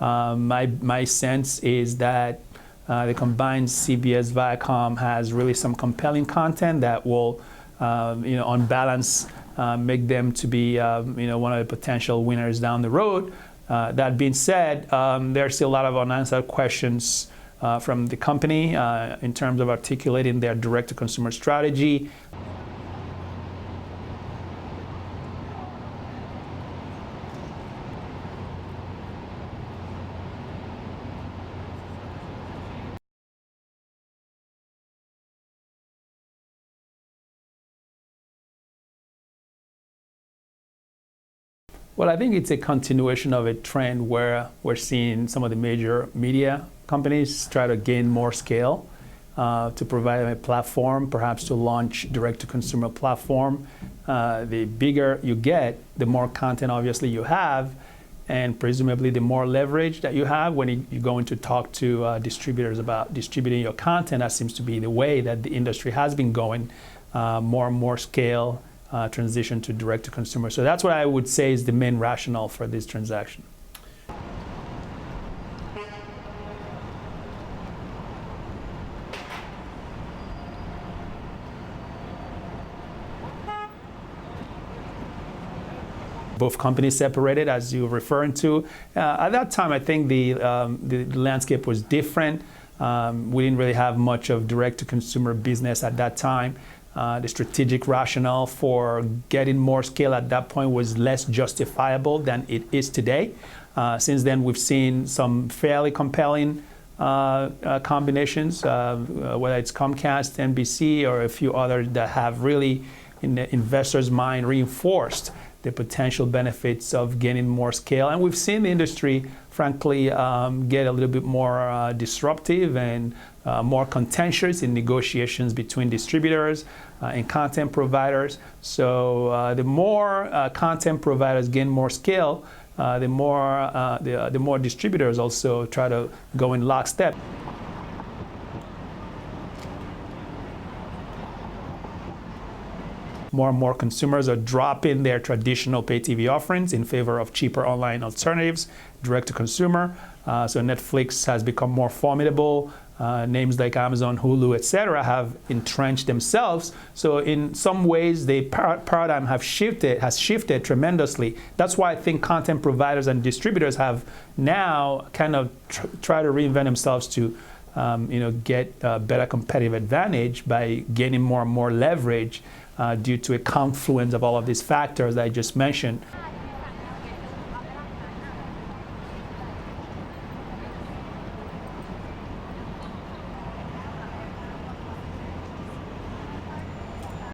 My sense is that the combined CBS Viacom has really some compelling content that will, on balance, make them to be, one of the potential winners down the road. That being said, there are still a lot of unanswered questions from the company in terms of articulating their direct-to-consumer strategy. Well, I think it's a continuation of a trend where we're seeing some of the major media companies try to gain more scale to provide a platform, perhaps to launch direct-to-consumer platform. The bigger you get, the more content obviously you have, and presumably the more leverage that you have when you're going to talk to distributors about distributing your content. That seems to be the way that the industry has been going, more and more scale, transition to direct-to-consumer. So that's what I would say is the main rationale for this transaction. Both companies separated, as you're referring to. At that time, I think the landscape was different. We didn't really have much of direct-to-consumer business at that time. The strategic rationale for getting more scale at that point was less justifiable than it is today. Since then, we've seen some fairly compelling combinations, whether it's Comcast, NBC, or a few others that have really, in the investor's mind, reinforced the potential benefits of gaining more scale. And we've seen the industry, frankly, get a little bit more disruptive and more contentious in negotiations between distributors and content providers. So the more content providers gain more scale, the more distributors also try to go in lockstep. More and more consumers are dropping their traditional pay TV offerings in favor of cheaper online alternatives, direct-to-consumer. So Netflix has become more formidable. Names like Amazon, Hulu, etc. have entrenched themselves. So in some ways, the paradigm has shifted tremendously. That's why I think content providers and distributors have now kind of try to reinvent themselves to get a better competitive advantage by gaining more and more leverage due to a confluence of all of these factors that I just mentioned.